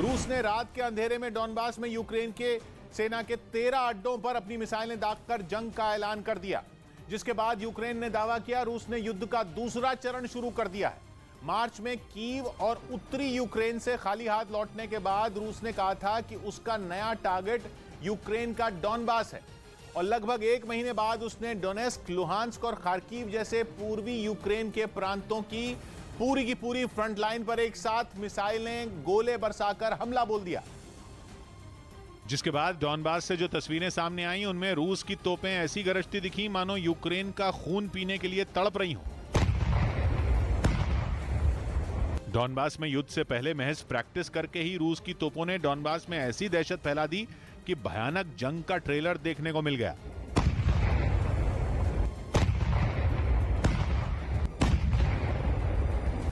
रूस ने रात के अंधेरे में डॉनबास में यूक्रेन के सेना के 13 अड्डों पर अपनी मिसाइलें दागकर जंग का ऐलान कर दिया, जिसके बाद यूक्रेन ने दावा किया रूस ने युद्ध का दूसरा चरण शुरू कर दिया है। मार्च में कीव और उत्तरी यूक्रेन से खाली हाथ लौटने के बाद रूस ने कहा था कि उसका नया टारगेट यूक्रेन का डॉनबास है और लगभग एक महीने बाद उसने डोनेस्क, लुहांस्क और खार्किव जैसे पूर्वी यूक्रेन के प्रांतों की पूरी फ्रंट लाइन पर एक साथ मिसाइलें, गोले बरसाकर हमला बोल दिया। जिसके बाद डॉनबास से जो तस्वीरें सामने आई उनमें रूस की तोपें ऐसी गरजती दिखी मानो यूक्रेन का खून पीने के लिए तड़प रही हों। डॉनबास में युद्ध से पहले महज प्रैक्टिस करके ही रूस की तोपों ने डॉनबास में ऐसी दहशत फैला दी कि भयानक जंग का ट्रेलर देखने को मिल गया।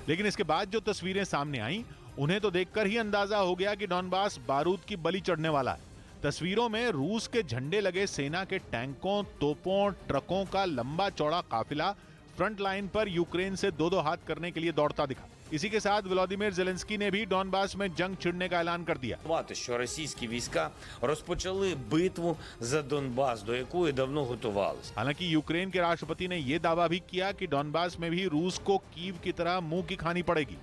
लेकिन इसके बाद जो तस्वीरें सामने आईं, उन्हें तो देखकर ही अंदाजा हो गया कि डॉनबास बारूद की बलि चढ़ने वाला है। तस्वीरों में रूस के झंडे लगे सेना के टैंकों, तोपों, ट्रकों का लंबा चौड़ा काफिला फ्रंट लाइन पर यूक्रेन से दो हाथ करने के लिए दौड़ता दिखा। इसी के साथ व्लादिमीर ज़ेलेंस्की ने भी डॉनबास में जंग छिड़ने का ऐलान कर दिया। Що російські війська розпочали битву за Донбас, до якої давно готувалися. हालांकि यूक्रेन के राष्ट्रपति ने यह दावा भी किया कि डॉनबास में भी रूस को कीव की तरह मुंह की खानी पड़ेगी।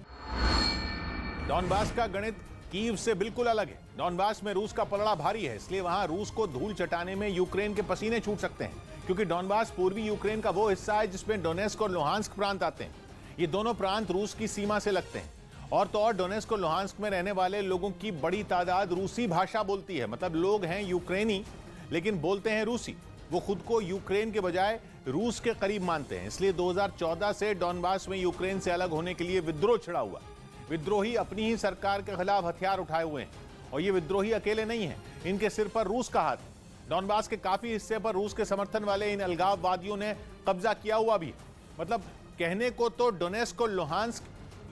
डॉनबास का गणित कीव से बिल्कुल अलग है। डॉनबास में रूस का पलड़ा भारी है, इसलिए वहां रूस को धूल चटाने में यूक्रेन के पसीने छूट सकते हैं, क्योंकि डॉनबास पूर्वी यूक्रेन का वो हिस्सा है जिसमें डोनेस्क और लुहांस्क प्रांत आते हैं। ये दोनों प्रांत रूस की सीमा से लगते हैं और तो और डोनेस्क और लुहांस्क में रहने वाले लोगों की बड़ी तादाद रूसी भाषा बोलती है। मतलब लोग हैं यूक्रेनी लेकिन बोलते हैं रूसी। वो खुद को यूक्रेन के बजाय रूस के करीब मानते हैं। इसलिए 2014 से डॉनबास में यूक्रेन से अलग होने के लिए विद्रोह छिड़ा हुआ। विद्रोही अपनी ही सरकार के खिलाफ हथियार उठाए हुए हैं और ये विद्रोही अकेले नहीं है, इनके सिर पर रूस का हाथ है। डॉनबास के काफी हिस्से पर रूस के समर्थन वाले इन अलगाववादियों ने कब्जा किया हुआ भी। मतलब कहने को तो डोनेस्क और लुहांस्क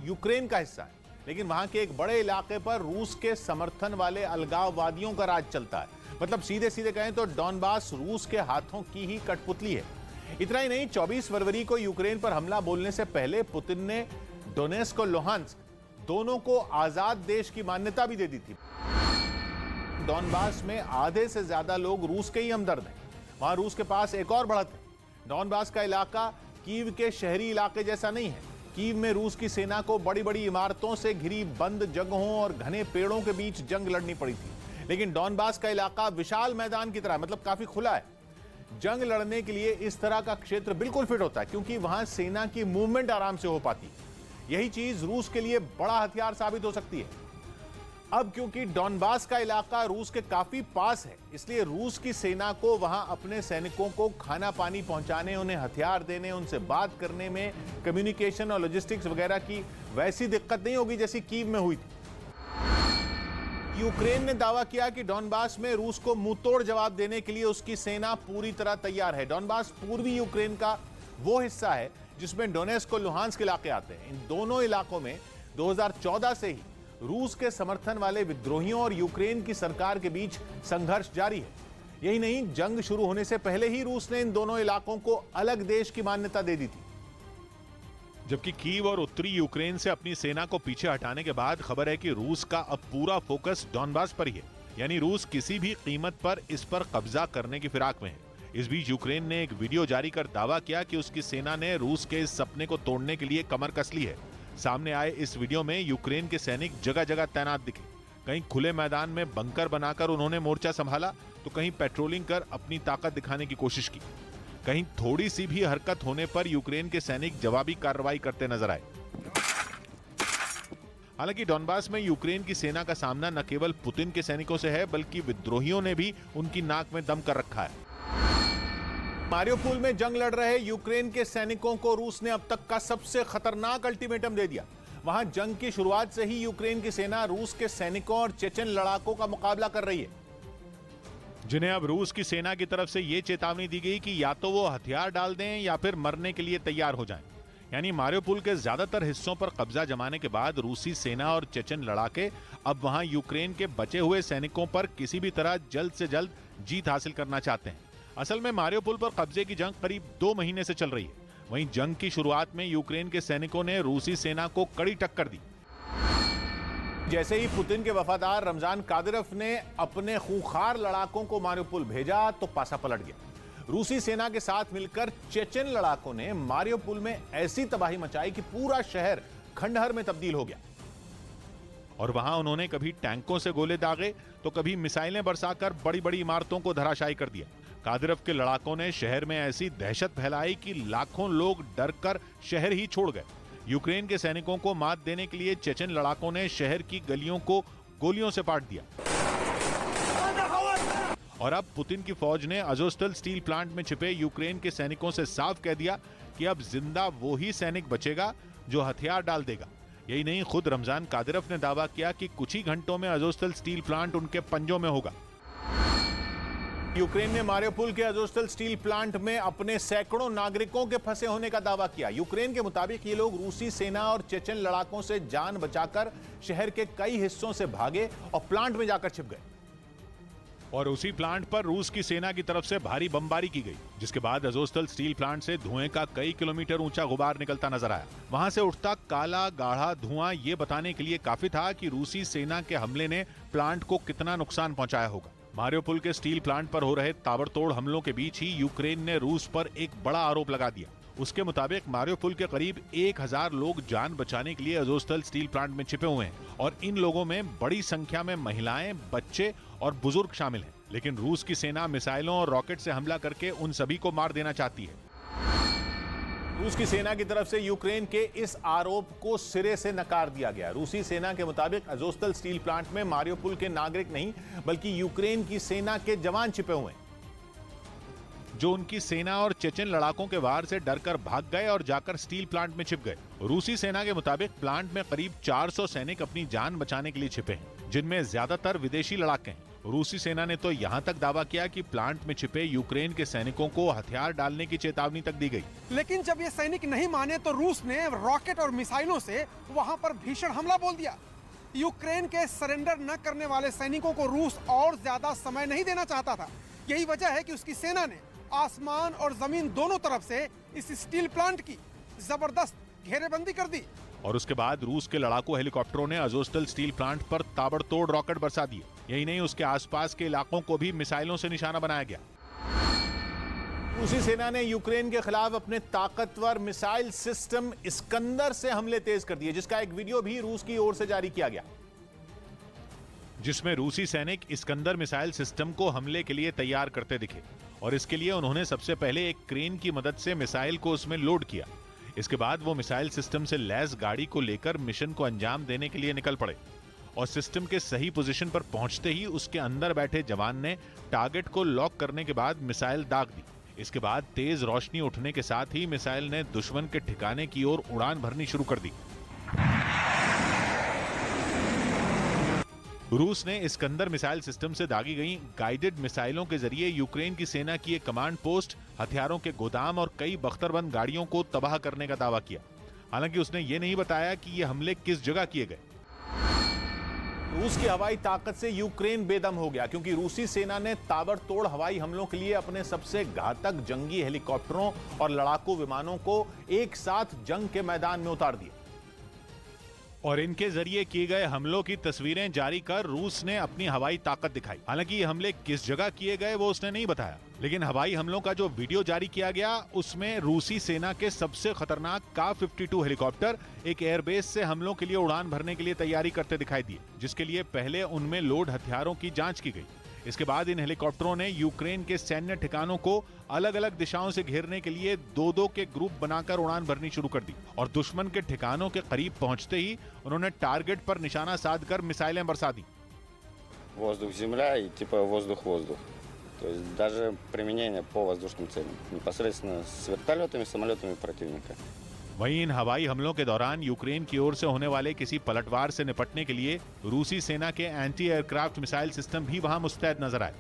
यूक्रेन का हिस्सा है, लेकिन वहां के एक बड़े इलाके पर रूस के समर्थन वाले अलगाववादियों का राज चलता है। मतलब सीधे सीधे कहें तो डॉनबास रूस के हाथों की ही कठपुतली है। इतना ही नहीं, 24 फरवरी को यूक्रेन पर हमला बोलने से पहले पुतिन ने डोनेस्क और लुहांस्क दोनों को आजाद देश की मान्यता भी दे दी थी। डॉनबास में आधे से ज्यादा लोग रूस के ही हमदर्द हैं। वहां रूस के पास एक और बढ़त है। डॉनबास का इलाका कीव के शहरी इलाके जैसा नहीं है। कीव में रूस की सेना को बड़ी बड़ी इमारतों से घिरी बंद जगहों और घने पेड़ों के बीच जंग लड़नी पड़ी थी, लेकिन डॉनबास का इलाका विशाल मैदान की तरह, मतलब काफी खुला है। जंग लड़ने के लिए इस तरह का क्षेत्र बिल्कुल फिट होता है, क्योंकि वहां सेना की मूवमेंट आराम से हो पाती है। यही चीज रूस के लिए बड़ा हथियार साबित हो सकती है। अब क्योंकि डॉनबास का इलाका रूस के काफी पास है, इसलिए रूस की सेना को वहां अपने सैनिकों को खाना पानी पहुंचाने, उन्हें हथियार देने, उनसे बात करने में कम्युनिकेशन और लॉजिस्टिक्स वगैरह की वैसी दिक्कत नहीं होगी जैसी कीव में हुई थी। यूक्रेन ने दावा किया कि डॉनबास में रूस को मुंहतोड़ जवाब देने के लिए उसकी सेना पूरी तरह तैयार है। डॉनबास पूर्वी यूक्रेन का वो हिस्सा है जिसमें डोनेस्क और लुहांस्क इलाके आते हैं। इन दोनों इलाकों में 2014 से ही रूस के समर्थन वाले विद्रोहियों और यूक्रेन की सरकार के बीच संघर्ष जारी है। यही नहीं, जंग शुरू होने से पहले ही रूस ने इन दोनों इलाकों को अलग देश की मान्यता दे दी थी। जबकि कीव और उत्तरी यूक्रेन से अपनी सेना को पीछे हटाने के बाद खबर है कि रूस का अब पूरा फोकस डॉनबास पर ही है, यानी रूस किसी भी कीमत पर इस पर कब्जा करने की फिराक में है। इस बीच यूक्रेन ने एक वीडियो जारी कर दावा किया कि उसकी सेना ने रूस के इस सपने को तोड़ने के लिए कमर कस ली है। सामने आए इस वीडियो में यूक्रेन के सैनिक जगह जगह तैनात दिखे। कहीं खुले मैदान में बंकर बनाकर उन्होंने मोर्चा संभाला, तो कहीं पेट्रोलिंग कर अपनी ताकत दिखाने की कोशिश की। कहीं थोड़ी सी भी हरकत होने पर यूक्रेन के सैनिक जवाबी कार्रवाई करते नजर आए। हालांकि डॉनबास में यूक्रेन की सेना का सामना न केवल पुतिन के सैनिकों से है, बल्कि विद्रोहियों ने भी उनकी नाक में दम कर रखा है। मारियोपोल में जंग लड़ रहे यूक्रेन के सैनिकों को रूस ने अब तक का सबसे खतरनाक अल्टीमेटम दे दिया। वहां जंग की शुरुआत से ही यूक्रेन की सेना रूस के सैनिकों और चेचन लड़ाकों का मुकाबला कर रही है, जिन्हें अब रूस की सेना की तरफ से यह चेतावनी दी गई कि या तो वो हथियार डाल दें या फिर मरने के लिए तैयार हो जाएं। यानी मारियोपोल के ज्यादातर हिस्सों पर कब्जा जमाने के बाद रूसी सेना और चेचन लड़ाके अब वहां यूक्रेन के बचे हुए सैनिकों पर किसी भी तरह जल्द से जल्द जीत हासिल करना चाहते हैं। असल में मारियोपोल पर कब्जे की जंग करीब 2 महीने से चल रही है। वहीं जंग की शुरुआत में यूक्रेन के सैनिकों ने रूसी सेना को कड़ी टक्कर दी। जैसे ही पुतिन के वफादार रमजान कादिरोव ने अपने खूंखार लड़ाकों को मारियोपोल भेजा तो पासा पलट गया। रूसी सेना के साथ मिलकर चेचेन लड़ाकों ने मारियोपोल में ऐसी तबाही मचाई कि पूरा शहर खंडहर में तब्दील हो गया। और वहां उन्होंने कभी टैंकों से गोले दागे तो कभी मिसाइलें बरसाकर बड़ी बड़ी इमारतों को धराशायी कर दिया। कादिरोव के लड़ाकों ने शहर में ऐसी दहशत फैलाई कि लाखों लोग डर कर शहर ही छोड़ गए। यूक्रेन के सैनिकों को मात देने के लिए चेचेन लड़ाकों ने शहर की गलियों को गोलियों से पाट दिया। और अब पुतिन की फौज ने अज़ोस्टल स्टील प्लांट में छिपे यूक्रेन के सैनिकों से साफ कह दिया कि अब जिंदा वो ही सैनिक बचेगा जो हथियार डाल देगा। यही नहीं, खुद रमजान कादिरोव ने दावा किया कि कुछ ही घंटों में अज़ोस्टल स्टील प्लांट उनके पंजों में होगा। यूक्रेन ने मारियोपोल के अज़ोस्टल स्टील प्लांट में अपने सैकड़ों नागरिकों के फंसे होने का दावा किया। यूक्रेन के मुताबिक ये लोग रूसी सेना और चेचेन लड़ाकों से जान बचाकर शहर के कई हिस्सों से भागे और प्लांट में जाकर छिप गए। और उसी प्लांट पर रूस की सेना की तरफ से भारी बमबारी की गई, जिसके बाद अज़ोस्टल स्टील प्लांट से धुएं का कई किलोमीटर ऊंचा गुबार निकलता नजर आया। वहां से उठता काला गाढ़ा धुआं ये बताने के लिए काफी था कि रूसी सेना के हमले ने प्लांट को कितना नुकसान पहुंचाया होगा। मारियोपोल के स्टील प्लांट पर हो रहे ताबड़तोड़ हमलों के बीच ही यूक्रेन ने रूस पर एक बड़ा आरोप लगा दिया। उसके मुताबिक मारियोपोल के करीब 1000 लोग जान बचाने के लिए अज़ोस्टल स्टील प्लांट में छिपे हुए हैं और इन लोगों में बड़ी संख्या में महिलाएं, बच्चे और बुजुर्ग शामिल हैं। लेकिन रूस की सेना मिसाइलों और रॉकेट से हमला करके उन सभी को मार देना चाहती है। रूस की सेना की तरफ से यूक्रेन के इस आरोप को सिरे से नकार दिया गया। रूसी सेना के मुताबिक अज़ोस्टल स्टील प्लांट में मारियोपोल के नागरिक नहीं बल्कि यूक्रेन की सेना के जवान छिपे हुए हैं, जो उनकी सेना और चेचेन लड़ाकों के वार से डरकर भाग गए और जाकर स्टील प्लांट में छिप गए। रूसी सेना के मुताबिक प्लांट में करीब 400 सैनिक अपनी जान बचाने के लिए छिपे हैं, जिनमें ज्यादातर विदेशी लड़ाके हैं। रूसी सेना ने तो यहां तक दावा किया कि प्लांट में छिपे यूक्रेन के सैनिकों को हथियार डालने की चेतावनी तक दी गई। लेकिन जब ये सैनिक नहीं माने तो रूस ने रॉकेट और मिसाइलों से वहां पर भीषण हमला बोल दिया। यूक्रेन के सरेंडर न करने वाले सैनिकों को रूस और ज्यादा समय नहीं देना चाहता था। यही वजह है कि उसकी सेना ने आसमान और जमीन दोनों तरफ से इस स्टील प्लांट की जबरदस्त घेरेबंदी कर दी। और उसके बाद रूस के लड़ाकू हेलीकॉप्टरों ने अज़ोस्टल स्टील प्लांट पर ताबड़तोड़ रॉकेट बरसा दिए। यही नहीं, उसके आसपास के इलाकों को भी मिसाइलों से निशाना बनाया गया। रूसी सेना ने यूक्रेन के खिलाफ अपने ताकतवर मिसाइल सिस्टम इस्कंदर से हमले तेज कर दिए, जिसका एक वीडियो भी रूस की ओर से जारी किया गया, जिसमें रूसी सैनिक इस्कंदर मिसाइल सिस्टम को हमले के लिए तैयार करते दिखे। और इसके लिए उन्होंने सबसे पहले एक क्रेन की मदद से मिसाइल को उसमें लोड किया। इसके बाद वो मिसाइल सिस्टम से लैस गाड़ी को लेकर मिशन को अंजाम देने के लिए निकल पड़े। और सिस्टम के सही पोजीशन पर पहुंचते ही उसके अंदर बैठे जवान ने टारगेट को लॉक करने के बाद मिसाइल दाग दी। इसके बाद तेज रोशनी उठने के साथ ही मिसाइल ने दुश्मन के ठिकाने की ओर उड़ान भरनी शुरू कर दी। रूस ने इस्कंदर मिसाइल सिस्टम से दागी गई गाइडेड मिसाइलों के जरिए यूक्रेन की सेना की एक कमांड पोस्ट, हथियारों के गोदाम और कई बख्तरबंद गाड़ियों को तबाह करने का दावा किया। हालांकि उसने ये नहीं बताया कि ये हमले किस जगह किए गए। रूस की हवाई ताकत से यूक्रेन बेदम हो गया, क्योंकि रूसी सेना ने ताबड़तोड़ हवाई हमलों के लिए अपने सबसे घातक जंगी हेलीकॉप्टरों और लड़ाकू विमानों को एक साथ जंग के मैदान में उतार दिया। और इनके जरिए किए गए हमलों की तस्वीरें जारी कर रूस ने अपनी हवाई ताकत दिखाई। हालांकि ये हमले किस जगह किए गए वो उसने नहीं बताया, लेकिन हवाई हमलों का जो वीडियो जारी किया गया उसमें रूसी सेना के सबसे खतरनाक का-52 हेलीकॉप्टर एक एयरबेस से हमलों के लिए उड़ान भरने के लिए तैयारी करते दिखाई दिए, जिसके लिए पहले उनमें लोड हथियारों की जांच की गई। इसके बाद इन हेलीकॉप्टरों ने यूक्रेन के सैन्य ठिकानों को अलग अलग दिशाओं से घेरने के लिए 2-2 के ग्रुप बनाकर उड़ान भरनी शुरू कर दी। और दुश्मन के ठिकानों के करीब पहुंचते ही उन्होंने टारगेट पर निशाना साधकर मिसाइलें बरसा दी। Воздух-земля и типа воздух-воздух. То есть даже применение по воздушным целям. Непосредственно с вертолетами, самолетами противника. वहीं इन हवाई हमलों के दौरान यूक्रेन की ओर से होने वाले किसी पलटवार से निपटने के लिए रूसी सेना के एंटी एयरक्राफ्ट मिसाइल सिस्टम भी वहां मुस्तैद नजर आए।